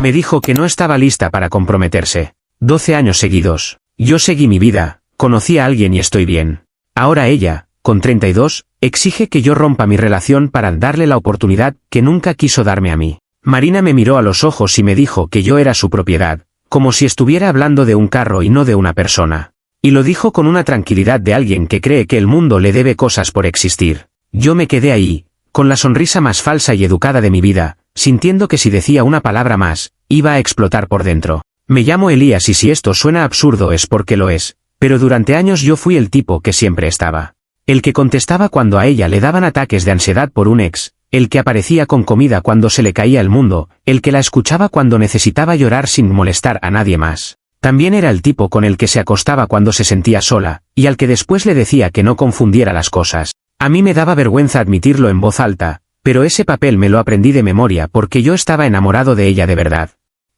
Me dijo que no estaba lista para comprometerse. 12 años seguidos. Yo seguí mi vida, conocí a alguien y estoy bien. Ahora ella, con 32, exige que yo rompa mi relación para darle la oportunidad que nunca quiso darme a mí. Marina me miró a los ojos y me dijo que yo era su propiedad, como si estuviera hablando de un carro y no de una persona. Y lo dijo con una tranquilidad de alguien que cree que el mundo le debe cosas por existir. Yo me quedé ahí, con la sonrisa más falsa y educada de mi vida, sintiendo que si decía una palabra más, iba a explotar por dentro. Me llamo Elías y si esto suena absurdo es porque lo es, pero durante años yo fui el tipo que siempre estaba. El que contestaba cuando a ella le daban ataques de ansiedad por un ex, el que aparecía con comida cuando se le caía el mundo, el que la escuchaba cuando necesitaba llorar sin molestar a nadie más. También era el tipo con el que se acostaba cuando se sentía sola, y al que después le decía que no confundiera las cosas. A mí me daba vergüenza admitirlo en voz alta, pero ese papel me lo aprendí de memoria porque yo estaba enamorado de ella de verdad.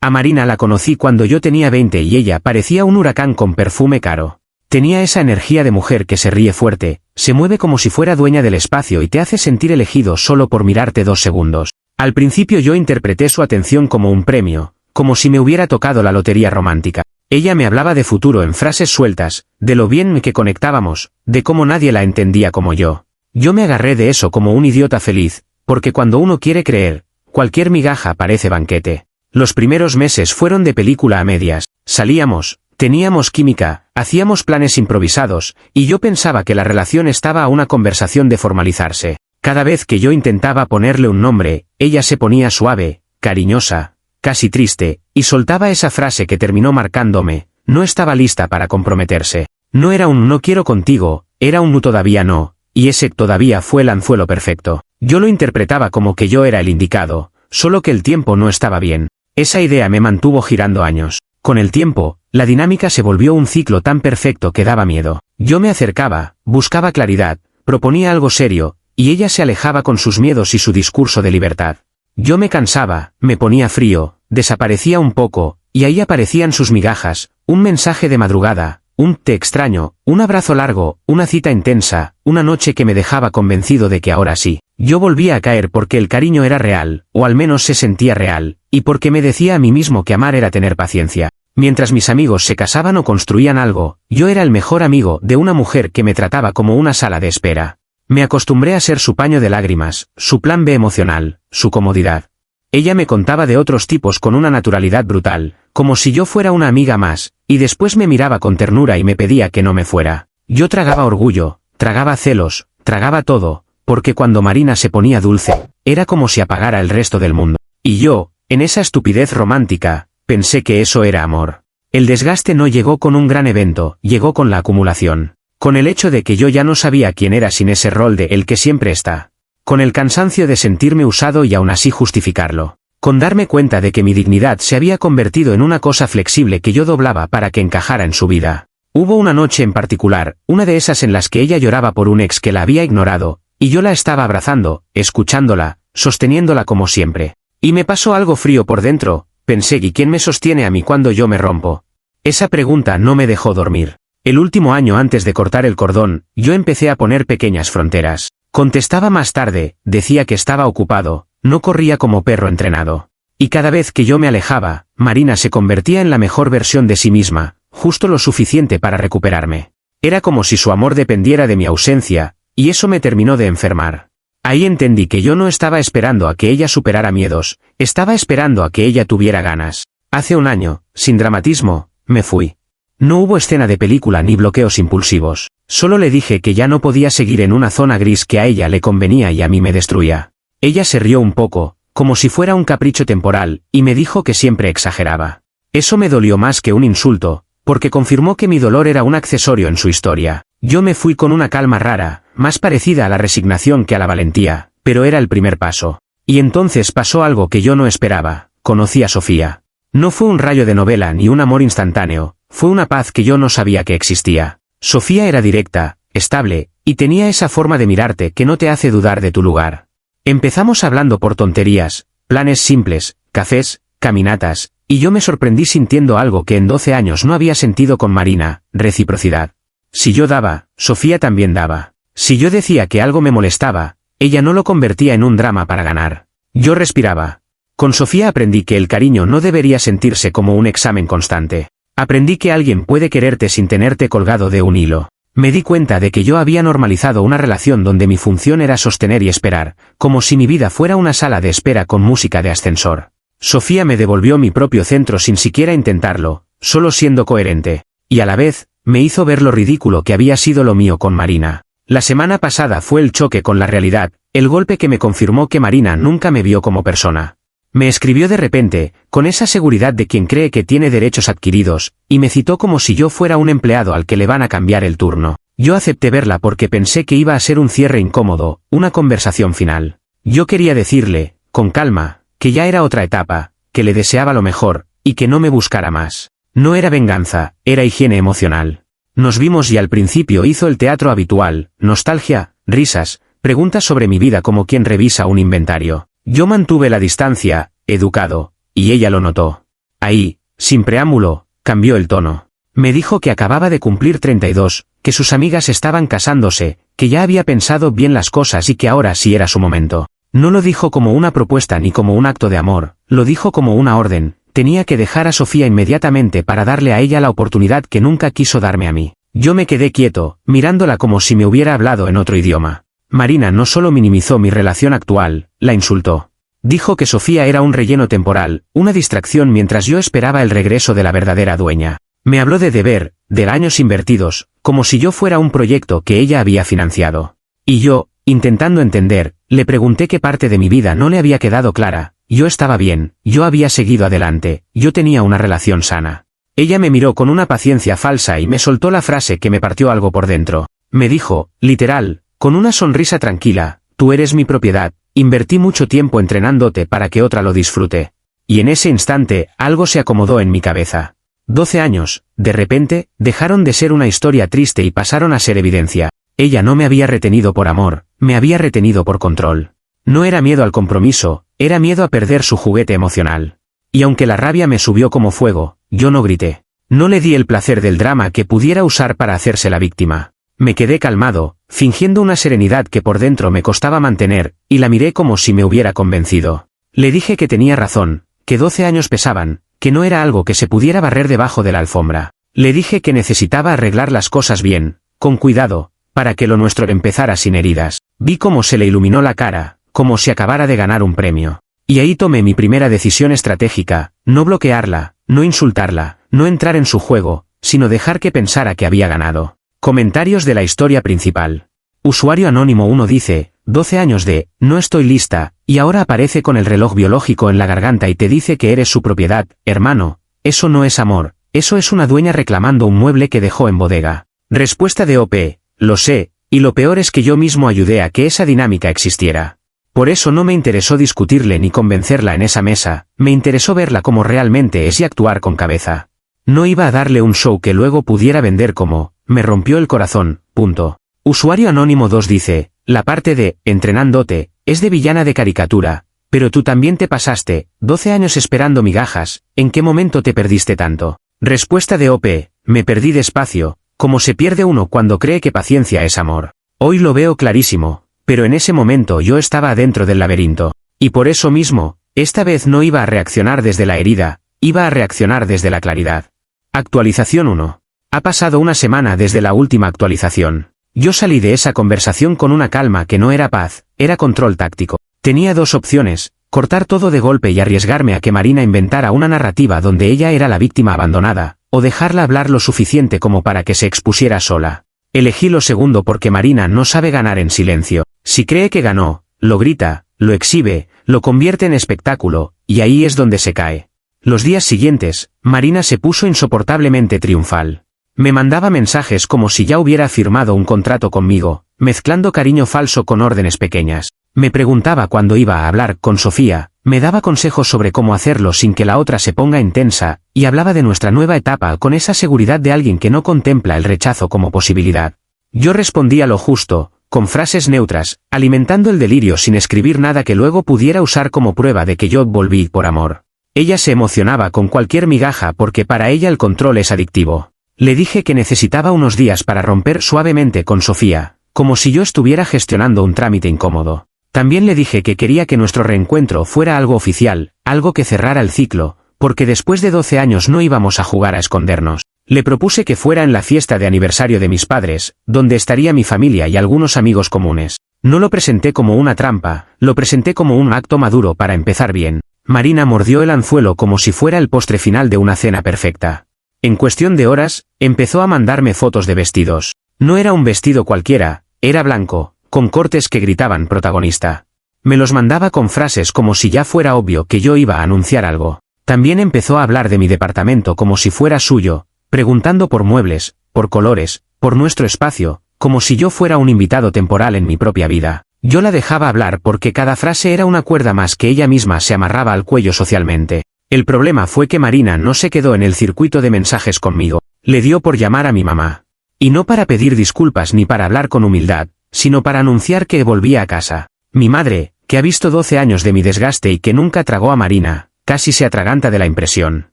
A Marina la conocí cuando yo tenía 20 y ella parecía un huracán con perfume caro. Tenía esa energía de mujer que se ríe fuerte, se mueve como si fuera dueña del espacio y te hace sentir elegido solo por mirarte 2 segundos. Al principio yo interpreté su atención como un premio, como si me hubiera tocado la lotería romántica. Ella me hablaba de futuro en frases sueltas, de lo bien que conectábamos, de cómo nadie la entendía como yo. Yo me agarré de eso como un idiota feliz, porque cuando uno quiere creer, cualquier migaja parece banquete. Los primeros meses fueron de película a medias, salíamos, teníamos química, hacíamos planes improvisados, y yo pensaba que la relación estaba a una conversación de formalizarse. Cada vez que yo intentaba ponerle un nombre, ella se ponía suave, cariñosa, casi triste, y soltaba esa frase que terminó marcándome: no estaba lista para comprometerse. No era un no quiero contigo, era un todavía no, y ese todavía fue el anzuelo perfecto. Yo lo interpretaba como que yo era el indicado, solo que el tiempo no estaba bien. Esa idea me mantuvo girando años. Con el tiempo, la dinámica se volvió un ciclo tan perfecto que daba miedo. Yo me acercaba, buscaba claridad, proponía algo serio, y ella se alejaba con sus miedos y su discurso de libertad. Yo me cansaba, me ponía frío, desaparecía un poco, y ahí aparecían sus migajas, un mensaje de madrugada, un te extraño, un abrazo largo, una cita intensa, una noche que me dejaba convencido de que ahora sí. Yo volvía a caer porque el cariño era real, o al menos se sentía real, y porque me decía a mí mismo que amar era tener paciencia. Mientras mis amigos se casaban o construían algo, yo era el mejor amigo de una mujer que me trataba como una sala de espera. Me acostumbré a ser su paño de lágrimas, su plan B emocional, su comodidad. Ella me contaba de otros tipos con una naturalidad brutal, como si yo fuera una amiga más, y después me miraba con ternura y me pedía que no me fuera. Yo tragaba orgullo, tragaba celos, tragaba todo, porque cuando Marina se ponía dulce, era como si apagara el resto del mundo. Y yo, en esa estupidez romántica, pensé que eso era amor. El desgaste no llegó con un gran evento, llegó con la acumulación. Con el hecho de que yo ya no sabía quién era sin ese rol de el que siempre está. Con el cansancio de sentirme usado y aún así justificarlo. Con darme cuenta de que mi dignidad se había convertido en una cosa flexible que yo doblaba para que encajara en su vida. Hubo una noche en particular, una de esas en las que ella lloraba por un ex que la había ignorado, y yo la estaba abrazando, escuchándola, sosteniéndola como siempre. Y me pasó algo frío por dentro, pensé, ¿y quién me sostiene a mí cuando yo me rompo? Esa pregunta no me dejó dormir. El último año antes de cortar el cordón, yo empecé a poner pequeñas fronteras. Contestaba más tarde, decía que estaba ocupado, no corría como perro entrenado. Y cada vez que yo me alejaba, Marina se convertía en la mejor versión de sí misma, justo lo suficiente para recuperarme. Era como si su amor dependiera de mi ausencia, y eso me terminó de enfermar. Ahí entendí que yo no estaba esperando a que ella superara miedos, estaba esperando a que ella tuviera ganas. Hace un año, sin dramatismo, me fui. No hubo escena de película ni bloqueos impulsivos. Solo le dije que ya no podía seguir en una zona gris que a ella le convenía y a mí me destruía. Ella se rió un poco, como si fuera un capricho temporal, y me dijo que siempre exageraba. Eso me dolió más que un insulto, porque confirmó que mi dolor era un accesorio en su historia. Yo me fui con una calma rara, más parecida a la resignación que a la valentía, pero era el primer paso. Y entonces pasó algo que yo no esperaba, conocí a Sofía. No fue un rayo de novela ni un amor instantáneo, fue una paz que yo no sabía que existía. Sofía era directa, estable, y tenía esa forma de mirarte que no te hace dudar de tu lugar. Empezamos hablando por tonterías, planes simples, cafés, caminatas, y yo me sorprendí sintiendo algo que en 12 años no había sentido con Marina: reciprocidad. Si yo daba, Sofía también daba. Si yo decía que algo me molestaba, ella no lo convertía en un drama para ganar. Yo respiraba. Con Sofía aprendí que el cariño no debería sentirse como un examen constante. Aprendí que alguien puede quererte sin tenerte colgado de un hilo. Me di cuenta de que yo había normalizado una relación donde mi función era sostener y esperar, como si mi vida fuera una sala de espera con música de ascensor. Sofía me devolvió mi propio centro sin siquiera intentarlo, solo siendo coherente, y a la vez, me hizo ver lo ridículo que había sido lo mío con Marina. La semana pasada fue el choque con la realidad, el golpe que me confirmó que Marina nunca me vio como persona. Me escribió de repente, con esa seguridad de quien cree que tiene derechos adquiridos, y me citó como si yo fuera un empleado al que le van a cambiar el turno. Yo acepté verla porque pensé que iba a ser un cierre incómodo, una conversación final. Yo quería decirle, con calma, que ya era otra etapa, que le deseaba lo mejor, y que no me buscara más. No era venganza, era higiene emocional. Nos vimos y al principio hizo el teatro habitual, nostalgia, risas, preguntas sobre mi vida como quien revisa un inventario. Yo mantuve la distancia, educado, y ella lo notó. Ahí, sin preámbulo, cambió el tono. Me dijo que acababa de cumplir 32, que sus amigas estaban casándose, que ya había pensado bien las cosas y que ahora sí era su momento. No lo dijo como una propuesta ni como un acto de amor, lo dijo como una orden. Tenía que dejar a Sofía inmediatamente para darle a ella la oportunidad que nunca quiso darme a mí. Yo me quedé quieto, mirándola como si me hubiera hablado en otro idioma. Marina no solo minimizó mi relación actual, la insultó. Dijo que Sofía era un relleno temporal, una distracción mientras yo esperaba el regreso de la verdadera dueña. Me habló de deber, de años invertidos, como si yo fuera un proyecto que ella había financiado. Y yo, intentando entender, le pregunté qué parte de mi vida no le había quedado clara. Yo estaba bien, yo había seguido adelante, yo tenía una relación sana. Ella me miró con una paciencia falsa y me soltó la frase que me partió algo por dentro. Me dijo, literal, con una sonrisa tranquila, tú eres mi propiedad, invertí mucho tiempo entrenándote para que otra lo disfrute. Y en ese instante, algo se acomodó en mi cabeza. 12 años, de repente, dejaron de ser una historia triste y pasaron a ser evidencia. Ella no me había retenido por amor, me había retenido por control. No era miedo al compromiso, era miedo a perder su juguete emocional. Y aunque la rabia me subió como fuego, yo no grité. No le di el placer del drama que pudiera usar para hacerse la víctima. Me quedé calmado, fingiendo una serenidad que por dentro me costaba mantener, y la miré como si me hubiera convencido. Le dije que tenía razón, que 12 años pesaban, que no era algo que se pudiera barrer debajo de la alfombra. Le dije que necesitaba arreglar las cosas bien, con cuidado, para que lo nuestro empezara sin heridas. Vi cómo se le iluminó la cara, como si acabara de ganar un premio. Y ahí tomé mi primera decisión estratégica, no bloquearla, no insultarla, no entrar en su juego, sino dejar que pensara que había ganado. Comentarios de la historia principal. Usuario anónimo 1 dice, 12 años de, no estoy lista, y ahora aparece con el reloj biológico en la garganta y te dice que eres su propiedad, hermano, eso no es amor, eso es una dueña reclamando un mueble que dejó en bodega. Respuesta de OP, lo sé, y lo peor es que yo mismo ayudé a que esa dinámica existiera. Por eso no me interesó discutirle ni convencerla en esa mesa, me interesó verla como realmente es y actuar con cabeza. No iba a darle un show que luego pudiera vender como, me rompió el corazón, punto. Usuario anónimo 2 dice, la parte de, entrenándote, es de villana de caricatura, pero tú también te pasaste, 12 años esperando migajas, ¿en qué momento te perdiste tanto? Respuesta de OP, me perdí despacio, como se pierde uno cuando cree que paciencia es amor. Hoy lo veo clarísimo, pero en ese momento yo estaba adentro del laberinto, y por eso mismo, esta vez no iba a reaccionar desde la herida, iba a reaccionar desde la claridad. Actualización 1. Ha pasado una semana desde la última actualización. Yo salí de esa conversación con una calma que no era paz, era control táctico. Tenía dos opciones, cortar todo de golpe y arriesgarme a que Marina inventara una narrativa donde ella era la víctima abandonada, o dejarla hablar lo suficiente como para que se expusiera sola. Elegí lo segundo porque Marina no sabe ganar en silencio. Si cree que ganó, lo grita, lo exhibe, lo convierte en espectáculo, y ahí es donde se cae. Los días siguientes, Marina se puso insoportablemente triunfal. Me mandaba mensajes como si ya hubiera firmado un contrato conmigo, mezclando cariño falso con órdenes pequeñas. Me preguntaba cuándo iba a hablar con Sofía, me daba consejos sobre cómo hacerlo sin que la otra se ponga intensa, y hablaba de nuestra nueva etapa con esa seguridad de alguien que no contempla el rechazo como posibilidad. Yo respondía lo justo, con frases neutras, alimentando el delirio sin escribir nada que luego pudiera usar como prueba de que yo volví por amor. Ella se emocionaba con cualquier migaja porque para ella el control es adictivo. Le dije que necesitaba unos días para romper suavemente con Sofía, como si yo estuviera gestionando un trámite incómodo. También le dije que quería que nuestro reencuentro fuera algo oficial, algo que cerrara el ciclo, porque después de 12 años no íbamos a jugar a escondernos. Le propuse que fuera en la fiesta de aniversario de mis padres, donde estaría mi familia y algunos amigos comunes. No lo presenté como una trampa, lo presenté como un acto maduro para empezar bien. Marina mordió el anzuelo como si fuera el postre final de una cena perfecta. En cuestión de horas, empezó a mandarme fotos de vestidos. No era un vestido cualquiera, era blanco, con cortes que gritaban protagonista. Me los mandaba con frases como si ya fuera obvio que yo iba a anunciar algo. También empezó a hablar de mi departamento como si fuera suyo, preguntando por muebles, por colores, por nuestro espacio, como si yo fuera un invitado temporal en mi propia vida. Yo la dejaba hablar porque cada frase era una cuerda más que ella misma se amarraba al cuello socialmente. El problema fue que Marina no se quedó en el circuito de mensajes conmigo, le dio por llamar a mi mamá. Y no para pedir disculpas ni para hablar con humildad, sino para anunciar que volvía a casa. Mi madre, que ha visto 12 años de mi desgaste y que nunca tragó a Marina, casi se atraganta de la impresión.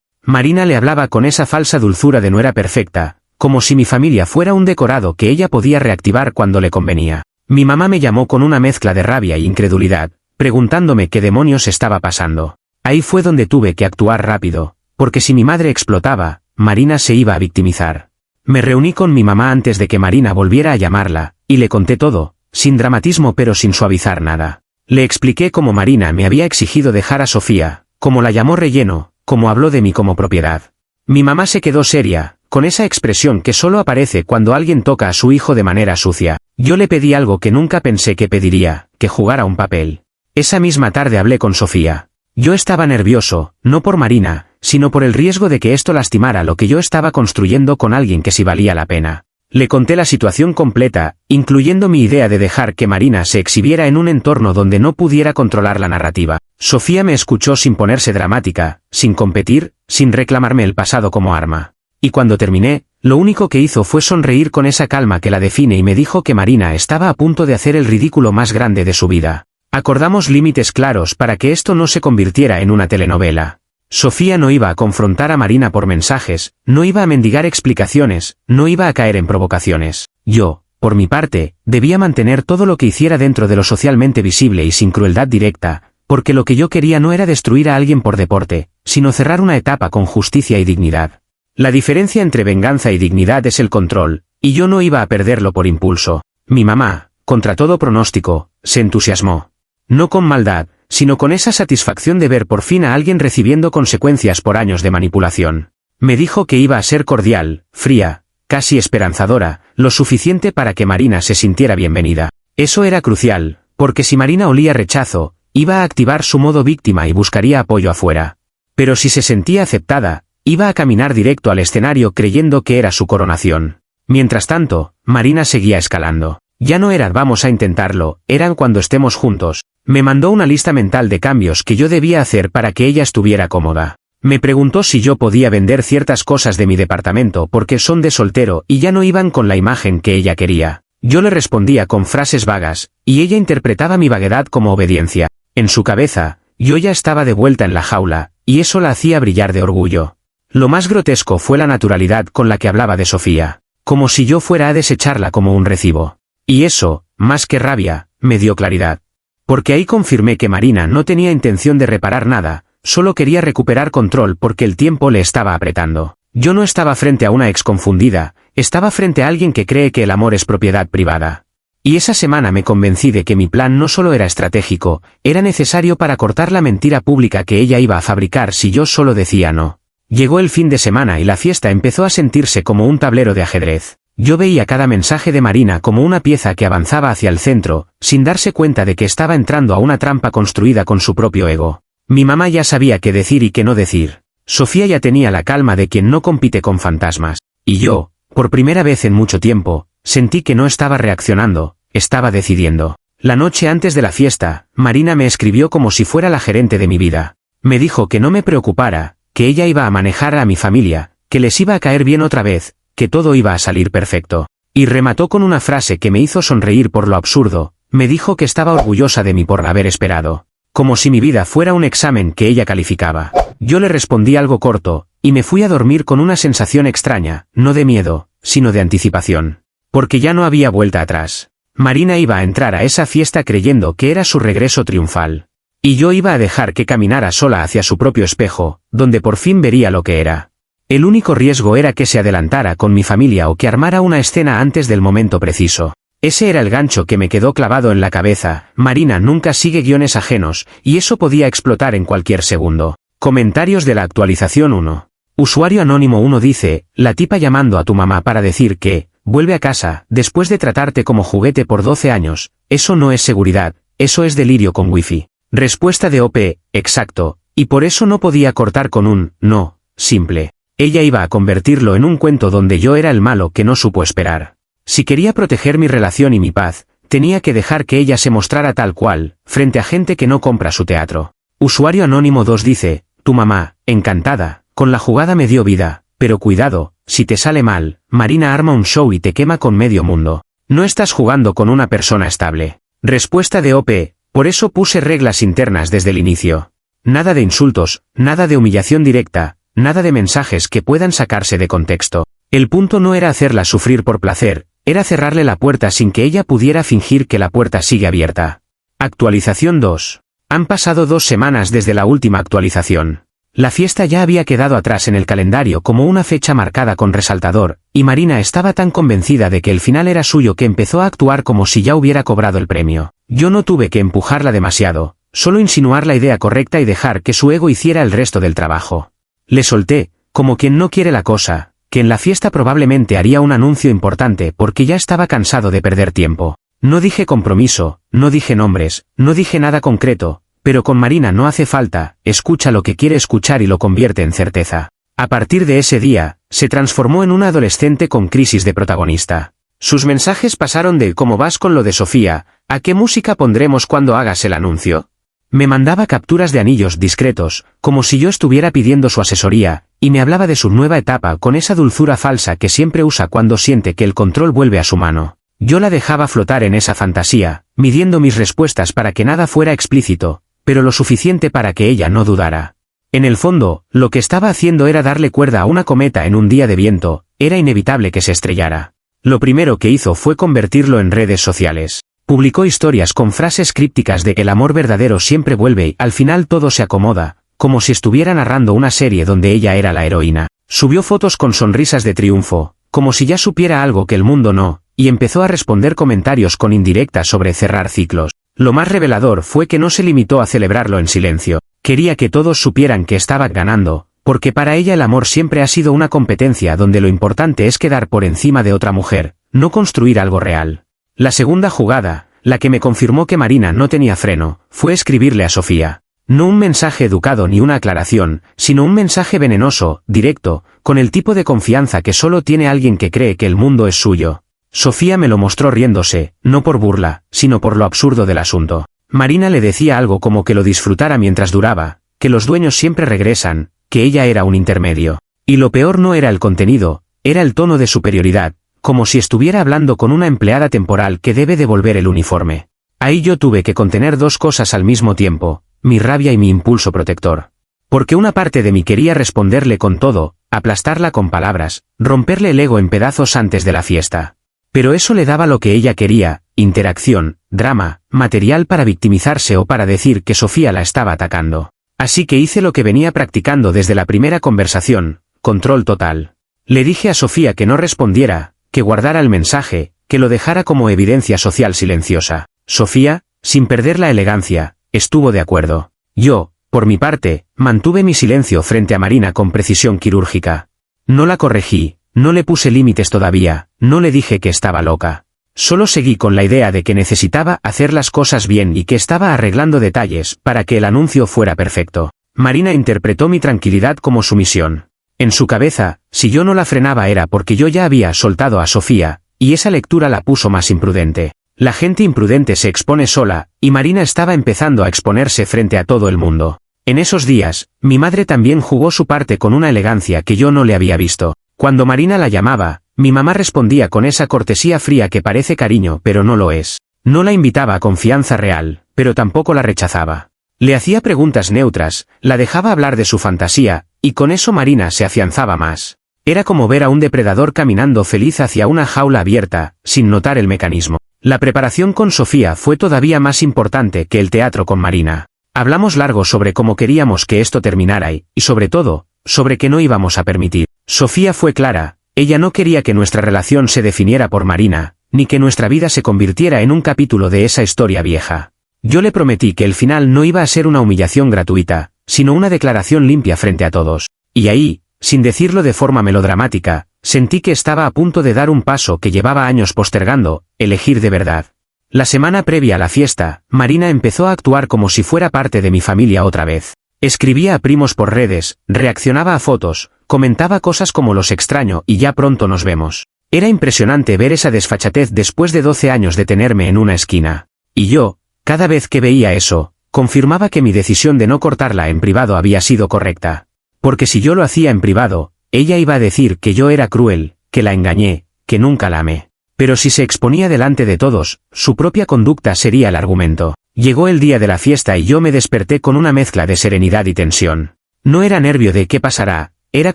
Marina le hablaba con esa falsa dulzura de nuera perfecta, como si mi familia fuera un decorado que ella podía reactivar cuando le convenía. Mi mamá me llamó con una mezcla de rabia e incredulidad, preguntándome qué demonios estaba pasando. Ahí fue donde tuve que actuar rápido, porque si mi madre explotaba, Marina se iba a victimizar. Me reuní con mi mamá antes de que Marina volviera a llamarla, y le conté todo, sin dramatismo pero sin suavizar nada. Le expliqué cómo Marina me había exigido dejar a Sofía, cómo la llamó relleno, cómo habló de mí como propiedad. Mi mamá se quedó seria, con esa expresión que solo aparece cuando alguien toca a su hijo de manera sucia. Yo le pedí algo que nunca pensé que pediría, que jugara un papel. Esa misma tarde hablé con Sofía. Yo estaba nervioso, no por Marina, sino por el riesgo de que esto lastimara lo que yo estaba construyendo con alguien que sí valía la pena. Le conté la situación completa, incluyendo mi idea de dejar que Marina se exhibiera en un entorno donde no pudiera controlar la narrativa. Sofía me escuchó sin ponerse dramática, sin competir, sin reclamarme el pasado como arma. Y cuando terminé, lo único que hizo fue sonreír con esa calma que la define y me dijo que Marina estaba a punto de hacer el ridículo más grande de su vida. Acordamos límites claros para que esto no se convirtiera en una telenovela. Sofía no iba a confrontar a Marina por mensajes, no iba a mendigar explicaciones, no iba a caer en provocaciones. Yo, por mi parte, debía mantener todo lo que hiciera dentro de lo socialmente visible y sin crueldad directa, porque lo que yo quería no era destruir a alguien por deporte, sino cerrar una etapa con justicia y dignidad. La diferencia entre venganza y dignidad es el control, y yo no iba a perderlo por impulso. Mi mamá, contra todo pronóstico, se entusiasmó. No con maldad, sino con esa satisfacción de ver por fin a alguien recibiendo consecuencias por años de manipulación. Me dijo que iba a ser cordial, fría, casi esperanzadora, lo suficiente para que Marina se sintiera bienvenida. Eso era crucial, porque si Marina olía rechazo, iba a activar su modo víctima y buscaría apoyo afuera. Pero si se sentía aceptada, iba a caminar directo al escenario creyendo que era su coronación. Mientras tanto, Marina seguía escalando. Ya no era vamos a intentarlo, eran cuando estemos juntos. Me mandó una lista mental de cambios que yo debía hacer para que ella estuviera cómoda. Me preguntó si yo podía vender ciertas cosas de mi departamento porque son de soltero y ya no iban con la imagen que ella quería. Yo le respondía con frases vagas, y ella interpretaba mi vaguedad como obediencia. En su cabeza, yo ya estaba de vuelta en la jaula, y eso la hacía brillar de orgullo. Lo más grotesco fue la naturalidad con la que hablaba de Sofía, como si yo fuera a desecharla como un recibo. Y eso, más que rabia, me dio claridad. Porque ahí confirmé que Marina no tenía intención de reparar nada, solo quería recuperar control porque el tiempo le estaba apretando. Yo no estaba frente a una ex confundida, estaba frente a alguien que cree que el amor es propiedad privada. Y esa semana me convencí de que mi plan no solo era estratégico, era necesario para cortar la mentira pública que ella iba a fabricar si yo solo decía no. Llegó el fin de semana y la fiesta empezó a sentirse como un tablero de ajedrez. Yo veía cada mensaje de Marina como una pieza que avanzaba hacia el centro, sin darse cuenta de que estaba entrando a una trampa construida con su propio ego. Mi mamá ya sabía qué decir y qué no decir. Sofía ya tenía la calma de quien no compite con fantasmas. Y yo, por primera vez en mucho tiempo, sentí que no estaba reaccionando, estaba decidiendo. La noche antes de la fiesta, Marina me escribió como si fuera la gerente de mi vida. Me dijo que no me preocupara, que ella iba a manejar a mi familia, que les iba a caer bien otra vez, que todo iba a salir perfecto. Y remató con una frase que me hizo sonreír por lo absurdo, me dijo que estaba orgullosa de mí por haber esperado. Como si mi vida fuera un examen que ella calificaba. Yo le respondí algo corto, y me fui a dormir con una sensación extraña, no de miedo, sino de anticipación. Porque ya no había vuelta atrás. Marina iba a entrar a esa fiesta creyendo que era su regreso triunfal. Y yo iba a dejar que caminara sola hacia su propio espejo, donde por fin vería lo que era. El único riesgo era que se adelantara con mi familia o que armara una escena antes del momento preciso. Ese era el gancho que me quedó clavado en la cabeza. Marina nunca sigue guiones ajenos, y eso podía explotar en cualquier segundo. Comentarios de la actualización 1. Usuario anónimo 1 dice, la tipa llamando a tu mamá para decir que, vuelve a casa, después de tratarte como juguete por 12 años, eso no es seguridad, eso es delirio con wifi. Respuesta de OP, exacto, y por eso no podía cortar con un, no, simple. Ella iba a convertirlo en un cuento donde yo era el malo que no supo esperar. Si quería proteger mi relación y mi paz, tenía que dejar que ella se mostrara tal cual, frente a gente que no compra su teatro. Usuario anónimo 2 dice, tu mamá, encantada, con la jugada me dio vida, pero cuidado, si te sale mal, Marina arma un show y te quema con medio mundo. No estás jugando con una persona estable. Respuesta de OP, por eso puse reglas internas desde el inicio. Nada de insultos, nada de humillación directa, nada de mensajes que puedan sacarse de contexto. El punto no era hacerla sufrir por placer, era cerrarle la puerta sin que ella pudiera fingir que la puerta sigue abierta. Actualización 2. Han pasado 2 semanas desde la última actualización. La fiesta ya había quedado atrás en el calendario como una fecha marcada con resaltador, y Marina estaba tan convencida de que el final era suyo que empezó a actuar como si ya hubiera cobrado el premio. Yo no tuve que empujarla demasiado, solo insinuar la idea correcta y dejar que su ego hiciera el resto del trabajo. Le solté, como quien no quiere la cosa, que en la fiesta probablemente haría un anuncio importante porque ya estaba cansado de perder tiempo. No dije compromiso, no dije nombres, no dije nada concreto, pero con Marina no hace falta, escucha lo que quiere escuchar y lo convierte en certeza. A partir de ese día, se transformó en una adolescente con crisis de protagonista. Sus mensajes pasaron de ¿cómo vas con lo de Sofía? ¿A qué música pondremos cuando hagas el anuncio? Me mandaba capturas de anillos discretos, como si yo estuviera pidiendo su asesoría, y me hablaba de su nueva etapa con esa dulzura falsa que siempre usa cuando siente que el control vuelve a su mano. Yo la dejaba flotar en esa fantasía, midiendo mis respuestas para que nada fuera explícito, pero lo suficiente para que ella no dudara. En el fondo, lo que estaba haciendo era darle cuerda a una cometa en un día de viento, era inevitable que se estrellara. Lo primero que hizo fue convertirlo en redes sociales. Publicó historias con frases crípticas de que el amor verdadero siempre vuelve y al final todo se acomoda, como si estuviera narrando una serie donde ella era la heroína. Subió fotos con sonrisas de triunfo, como si ya supiera algo que el mundo no, y empezó a responder comentarios con indirectas sobre cerrar ciclos. Lo más revelador fue que no se limitó a celebrarlo en silencio. Quería que todos supieran que estaba ganando, porque para ella el amor siempre ha sido una competencia donde lo importante es quedar por encima de otra mujer, no construir algo real. La segunda jugada, la que me confirmó que Marina no tenía freno, fue escribirle a Sofía. No un mensaje educado ni una aclaración, sino un mensaje venenoso, directo, con el tipo de confianza que solo tiene alguien que cree que el mundo es suyo. Sofía me lo mostró riéndose, no por burla, sino por lo absurdo del asunto. Marina le decía algo como que lo disfrutara mientras duraba, que los dueños siempre regresan, que ella era un intermedio. Y lo peor no era el contenido, era el tono de superioridad, como si estuviera hablando con una empleada temporal que debe devolver el uniforme. Ahí yo tuve que contener 2 cosas al mismo tiempo, mi rabia y mi impulso protector. Porque una parte de mí quería responderle con todo, aplastarla con palabras, romperle el ego en pedazos antes de la fiesta. Pero eso le daba lo que ella quería, interacción, drama, material para victimizarse o para decir que Sofía la estaba atacando. Así que hice lo que venía practicando desde la primera conversación, control total. Le dije a Sofía que no respondiera, que guardara el mensaje, que lo dejara como evidencia social silenciosa. Sofía, sin perder la elegancia, estuvo de acuerdo. Yo, por mi parte, mantuve mi silencio frente a Marina con precisión quirúrgica. No la corregí. No le puse límites todavía, no le dije que estaba loca. Solo seguí con la idea de que necesitaba hacer las cosas bien y que estaba arreglando detalles para que el anuncio fuera perfecto. Marina interpretó mi tranquilidad como sumisión. En su cabeza, si yo no la frenaba era porque yo ya había soltado a Sofía, y esa lectura la puso más imprudente. La gente imprudente se expone sola, y Marina estaba empezando a exponerse frente a todo el mundo. En esos días, mi madre también jugó su parte con una elegancia que yo no le había visto. Cuando Marina la llamaba, mi mamá respondía con esa cortesía fría que parece cariño pero no lo es. No la invitaba a confianza real, pero tampoco la rechazaba. Le hacía preguntas neutras, la dejaba hablar de su fantasía, y con eso Marina se afianzaba más. Era como ver a un depredador caminando feliz hacia una jaula abierta, sin notar el mecanismo. La preparación con Sofía fue todavía más importante que el teatro con Marina. Hablamos largo sobre cómo queríamos que esto terminara y, sobre todo, sobre que no íbamos a permitir. Sofía fue clara, ella no quería que nuestra relación se definiera por Marina, ni que nuestra vida se convirtiera en un capítulo de esa historia vieja. Yo le prometí que el final no iba a ser una humillación gratuita, sino una declaración limpia frente a todos. Y ahí, sin decirlo de forma melodramática, sentí que estaba a punto de dar un paso que llevaba años postergando, elegir de verdad. La semana previa a la fiesta, Marina empezó a actuar como si fuera parte de mi familia otra vez. Escribía a primos por redes, reaccionaba a fotos, comentaba cosas como los extraño y ya pronto nos vemos. Era impresionante ver esa desfachatez después de 12 años de tenerme en una esquina. Y yo, cada vez que veía eso, confirmaba que mi decisión de no cortarla en privado había sido correcta. Porque si yo lo hacía en privado, ella iba a decir que yo era cruel, que la engañé, que nunca la amé. Pero si se exponía delante de todos, su propia conducta sería el argumento. Llegó el día de la fiesta y yo me desperté con una mezcla de serenidad y tensión. No era nervio de qué pasará, era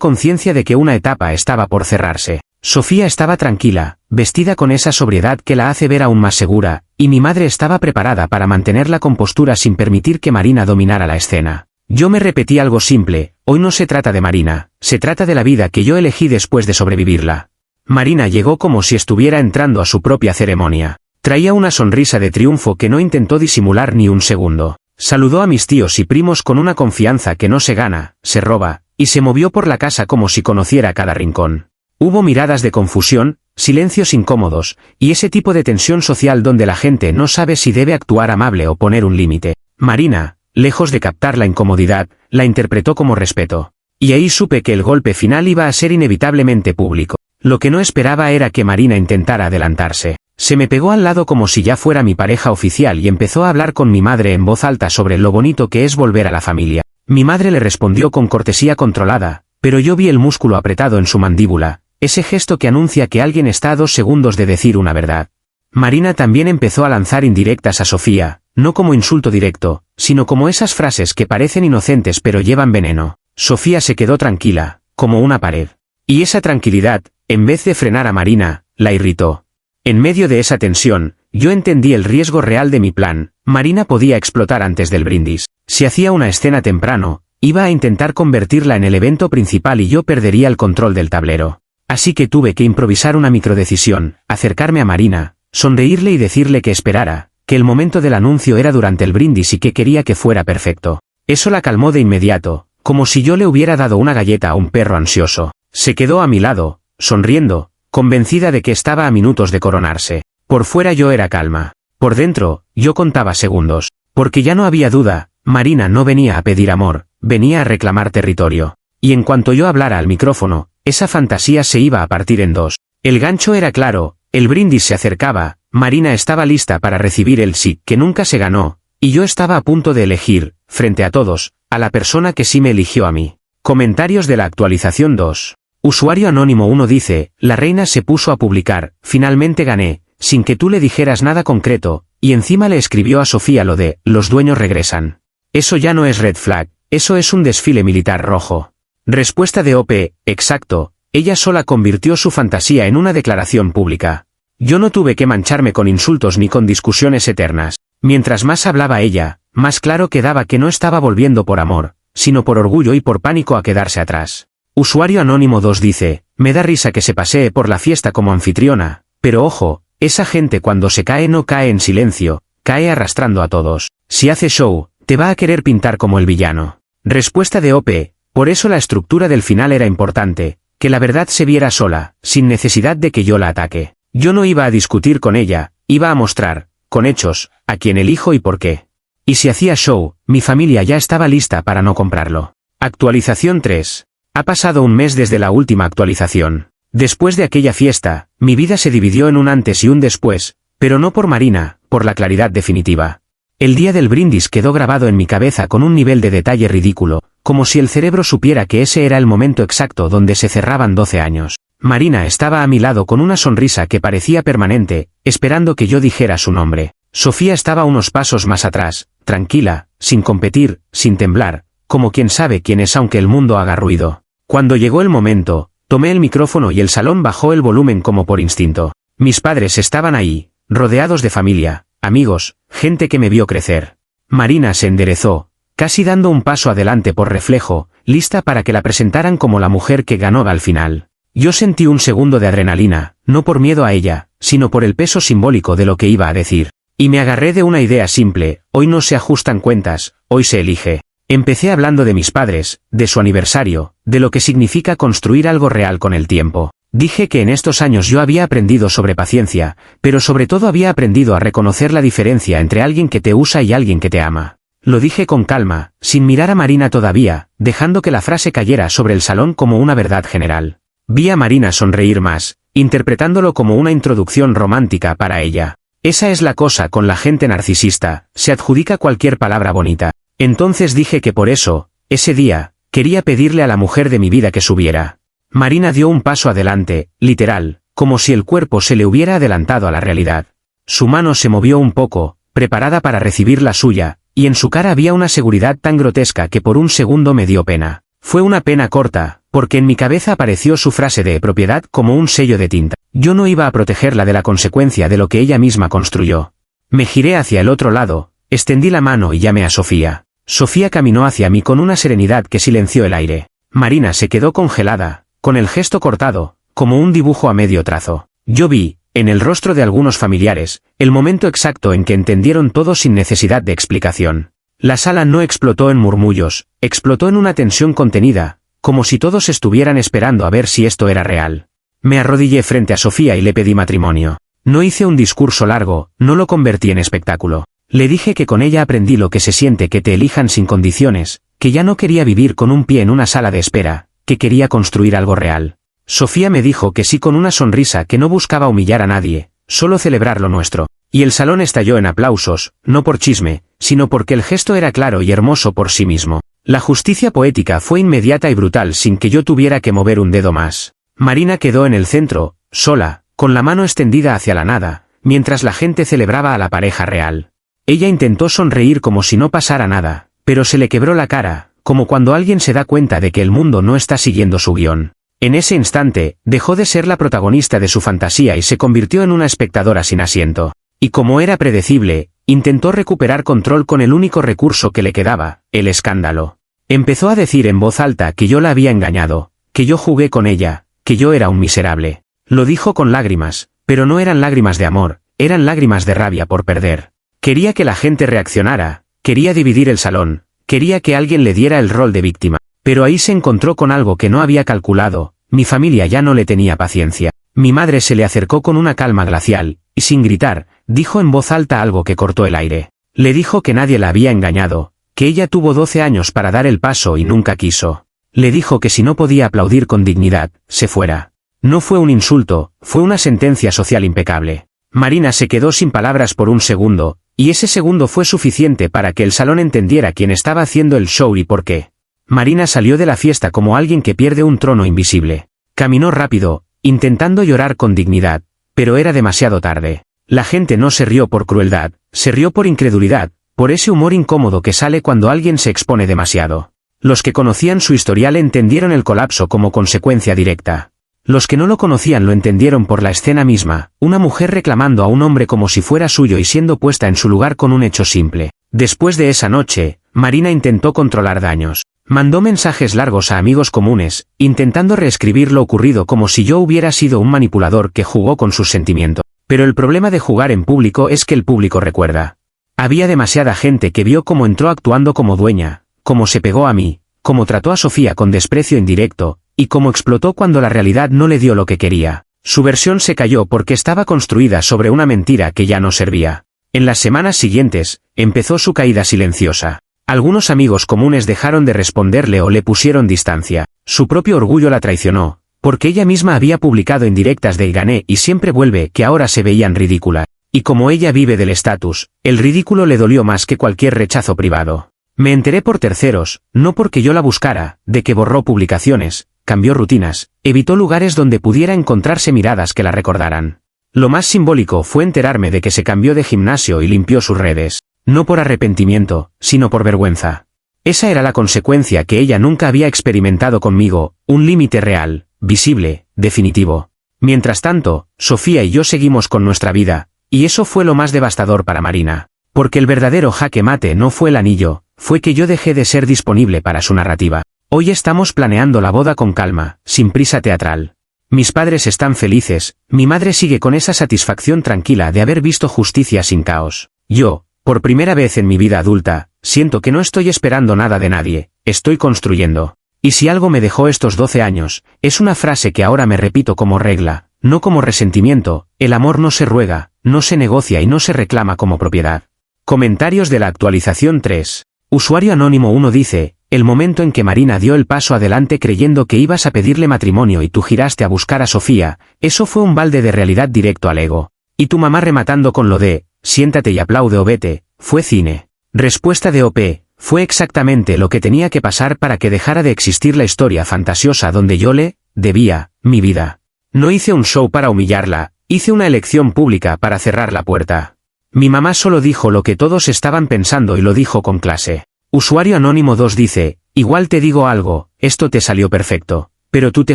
conciencia de que una etapa estaba por cerrarse. Sofía estaba tranquila, vestida con esa sobriedad que la hace ver aún más segura, y mi madre estaba preparada para mantener la compostura sin permitir que Marina dominara la escena. Yo me repetí algo simple, hoy no se trata de Marina, se trata de la vida que yo elegí después de sobrevivirla. Marina llegó como si estuviera entrando a su propia ceremonia. Traía una sonrisa de triunfo que no intentó disimular ni un segundo. Saludó a mis tíos y primos con una confianza que no se gana, se roba, y se movió por la casa como si conociera cada rincón. Hubo miradas de confusión, silencios incómodos, y ese tipo de tensión social donde la gente no sabe si debe actuar amable o poner un límite. Marina, lejos de captar la incomodidad, la interpretó como respeto. Y ahí supe que el golpe final iba a ser inevitablemente público. Lo que no esperaba era que Marina intentara adelantarse. Se me pegó al lado como si ya fuera mi pareja oficial y empezó a hablar con mi madre en voz alta sobre lo bonito que es volver a la familia. Mi madre le respondió con cortesía controlada, pero yo vi el músculo apretado en su mandíbula, ese gesto que anuncia que alguien está a 2 segundos de decir una verdad. Marina también empezó a lanzar indirectas a Sofía, no como insulto directo, sino como esas frases que parecen inocentes pero llevan veneno. Sofía se quedó tranquila, como una pared. Y esa tranquilidad, en vez de frenar a Marina, la irritó. En medio de esa tensión, yo entendí el riesgo real de mi plan. Marina podía explotar antes del brindis. Si hacía una escena temprano, iba a intentar convertirla en el evento principal y yo perdería el control del tablero. Así que tuve que improvisar una microdecisión, acercarme a Marina, sonreírle y decirle que esperara, que el momento del anuncio era durante el brindis y que quería que fuera perfecto. Eso la calmó de inmediato, como si yo le hubiera dado una galleta a un perro ansioso. Se quedó a mi lado, sonriendo, convencida de que estaba a minutos de coronarse. Por fuera yo era calma. Por dentro, yo contaba segundos. Porque ya no había duda, Marina no venía a pedir amor, venía a reclamar territorio. Y en cuanto yo hablara al micrófono, esa fantasía se iba a partir en dos. El gancho era claro, el brindis se acercaba, Marina estaba lista para recibir el sí que nunca se ganó, y yo estaba a punto de elegir, frente a todos, a la persona que sí me eligió a mí. Comentarios de la actualización 2. Usuario anónimo 1 dice, la reina se puso a publicar, finalmente gané, sin que tú le dijeras nada concreto, y encima le escribió a Sofía lo de, los dueños regresan. Eso ya no es red flag, eso es un desfile militar rojo. Respuesta de OP, exacto, ella sola convirtió su fantasía en una declaración pública. Yo no tuve que mancharme con insultos ni con discusiones eternas. Mientras más hablaba ella, más claro quedaba que no estaba volviendo por amor, sino por orgullo y por pánico a quedarse atrás. Usuario anónimo 2 dice, me da risa que se pasee por la fiesta como anfitriona, pero ojo, esa gente cuando se cae no cae en silencio, cae arrastrando a todos. Si hace show, te va a querer pintar como el villano. Respuesta de OP, por eso la estructura del final era importante, que la verdad se viera sola, sin necesidad de que yo la ataque. Yo no iba a discutir con ella, iba a mostrar, con hechos, a quién elijo y por qué. Y si hacía show, mi familia ya estaba lista para no comprarlo. Actualización 3. Ha pasado un mes desde la última actualización. Después de aquella fiesta, mi vida se dividió en un antes y un después, pero no por Marina, por la claridad definitiva. El día del brindis quedó grabado en mi cabeza con un nivel de detalle ridículo, como si el cerebro supiera que ese era el momento exacto donde se cerraban 12 años. Marina estaba a mi lado con una sonrisa que parecía permanente, esperando que yo dijera su nombre. Sofía estaba unos pasos más atrás, tranquila, sin competir, sin temblar, como quien sabe quién es aunque el mundo haga ruido. Cuando llegó el momento, tomé el micrófono y el salón bajó el volumen como por instinto. Mis padres estaban ahí, rodeados de familia, amigos, gente que me vio crecer. Marina se enderezó, casi dando un paso adelante por reflejo, lista para que la presentaran como la mujer que ganó al final. Yo sentí un segundo de adrenalina, no por miedo a ella, sino por el peso simbólico de lo que iba a decir. Y me agarré de una idea simple: hoy no se ajustan cuentas, hoy se elige. Empecé hablando de mis padres, de su aniversario, de lo que significa construir algo real con el tiempo. Dije que en estos años yo había aprendido sobre paciencia, pero sobre todo había aprendido a reconocer la diferencia entre alguien que te usa y alguien que te ama. Lo dije con calma, sin mirar a Marina todavía, dejando que la frase cayera sobre el salón como una verdad general. Vi a Marina sonreír más, interpretándolo como una introducción romántica para ella. Esa es la cosa con la gente narcisista, se adjudica cualquier palabra bonita. Entonces dije que por eso, ese día, quería pedirle a la mujer de mi vida que subiera. Marina dio un paso adelante, literal, como si el cuerpo se le hubiera adelantado a la realidad. Su mano se movió un poco, preparada para recibir la suya, y en su cara había una seguridad tan grotesca que por un segundo me dio pena. Fue una pena corta, porque en mi cabeza apareció su frase de propiedad como un sello de tinta. Yo no iba a protegerla de la consecuencia de lo que ella misma construyó. Me giré hacia el otro lado, extendí la mano y llamé a Sofía. Sofía caminó hacia mí con una serenidad que silenció el aire. Marina se quedó congelada, con el gesto cortado, como un dibujo a medio trazo. Yo vi, en el rostro de algunos familiares, el momento exacto en que entendieron todo sin necesidad de explicación. La sala no explotó en murmullos, explotó en una tensión contenida, como si todos estuvieran esperando a ver si esto era real. Me arrodillé frente a Sofía y le pedí matrimonio. No hice un discurso largo, no lo convertí en espectáculo. Le dije que con ella aprendí lo que se siente que te elijan sin condiciones, que ya no quería vivir con un pie en una sala de espera, que quería construir algo real. Sofía me dijo que sí con una sonrisa, que no buscaba humillar a nadie, solo celebrar lo nuestro. Y el salón estalló en aplausos, no por chisme, sino porque el gesto era claro y hermoso por sí mismo. La justicia poética fue inmediata y brutal sin que yo tuviera que mover un dedo más. Marina quedó en el centro, sola, con la mano extendida hacia la nada, mientras la gente celebraba a la pareja real. Ella intentó sonreír como si no pasara nada, pero se le quebró la cara, como cuando alguien se da cuenta de que el mundo no está siguiendo su guión. En ese instante, dejó de ser la protagonista de su fantasía y se convirtió en una espectadora sin asiento. Y como era predecible, intentó recuperar control con el único recurso que le quedaba, el escándalo. Empezó a decir en voz alta que yo la había engañado, que yo jugué con ella, que yo era un miserable. Lo dijo con lágrimas, pero no eran lágrimas de amor, eran lágrimas de rabia por perder. Quería que la gente reaccionara, quería dividir el salón, quería que alguien le diera el rol de víctima. Pero ahí se encontró con algo que no había calculado: mi familia ya no le tenía paciencia. Mi madre se le acercó con una calma glacial, y sin gritar, dijo en voz alta algo que cortó el aire. Le dijo que nadie la había engañado, que ella tuvo 12 años para dar el paso y nunca quiso. Le dijo que si no podía aplaudir con dignidad, se fuera. No fue un insulto, fue una sentencia social impecable. Marina se quedó sin palabras por un segundo, y ese segundo fue suficiente para que el salón entendiera quién estaba haciendo el show y por qué. Marina salió de la fiesta como alguien que pierde un trono invisible. Caminó rápido, intentando llorar con dignidad, pero era demasiado tarde. La gente no se rió por crueldad, se rió por incredulidad, por ese humor incómodo que sale cuando alguien se expone demasiado. Los que conocían su historial entendieron el colapso como consecuencia directa. Los que no lo conocían lo entendieron por la escena misma, una mujer reclamando a un hombre como si fuera suyo y siendo puesta en su lugar con un hecho simple. Después de esa noche, Marina intentó controlar daños. Mandó mensajes largos a amigos comunes, intentando reescribir lo ocurrido como si yo hubiera sido un manipulador que jugó con sus sentimientos. Pero el problema de jugar en público es que el público recuerda. Había demasiada gente que vio cómo entró actuando como dueña, cómo se pegó a mí, cómo trató a Sofía con desprecio indirecto, y cómo explotó cuando la realidad no le dio lo que quería. Su versión se cayó porque estaba construida sobre una mentira que ya no servía. En las semanas siguientes, empezó su caída silenciosa. Algunos amigos comunes dejaron de responderle o le pusieron distancia. Su propio orgullo la traicionó, porque ella misma había publicado indirectas de gané y siempre vuelve que ahora se veían ridículas. Y como ella vive del estatus, el ridículo le dolió más que cualquier rechazo privado. Me enteré por terceros, no porque yo la buscara, de que borró publicaciones, cambió rutinas, evitó lugares donde pudiera encontrarse miradas que la recordaran. Lo más simbólico fue enterarme de que se cambió de gimnasio y limpió sus redes. No por arrepentimiento, sino por vergüenza. Esa era la consecuencia que ella nunca había experimentado conmigo, un límite real, visible, definitivo. Mientras tanto, Sofía y yo seguimos con nuestra vida, y eso fue lo más devastador para Marina. Porque el verdadero jaque mate no fue el anillo, fue que yo dejé de ser disponible para su narrativa. Hoy estamos planeando la boda con calma, sin prisa teatral. Mis padres están felices, mi madre sigue con esa satisfacción tranquila de haber visto justicia sin caos. Yo, por primera vez en mi vida adulta, siento que no estoy esperando nada de nadie, estoy construyendo. Y si algo me dejó estos 12 años, es una frase que ahora me repito como regla, no como resentimiento: el amor no se ruega, no se negocia y no se reclama como propiedad. Comentarios de la actualización 3. Usuario anónimo 1 dice: el momento en que Marina dio el paso adelante creyendo que ibas a pedirle matrimonio y tú giraste a buscar a Sofía, eso fue un balde de realidad directo al ego. Y tu mamá rematando con lo de: siéntate y aplaude o vete, fue cine. Respuesta de OP: fue exactamente lo que tenía que pasar para que dejara de existir la historia fantasiosa donde yo le debía mi vida. No hice un show para humillarla, hice una elección pública para cerrar la puerta. Mi mamá solo dijo lo que todos estaban pensando y lo dijo con clase. Usuario anónimo 2 dice: igual te digo algo, esto te salió perfecto, pero tú te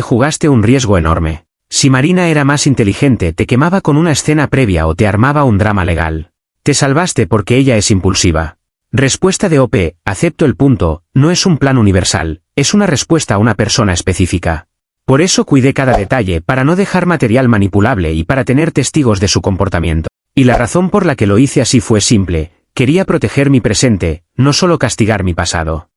jugaste un riesgo enorme. Si Marina era más inteligente te quemaba con una escena previa o te armaba un drama legal. Te salvaste porque ella es impulsiva. Respuesta de OP: acepto el punto, no es un plan universal, es una respuesta a una persona específica. Por eso cuidé cada detalle para no dejar material manipulable y para tener testigos de su comportamiento. Y la razón por la que lo hice así fue simple: quería proteger mi presente, no solo castigar mi pasado.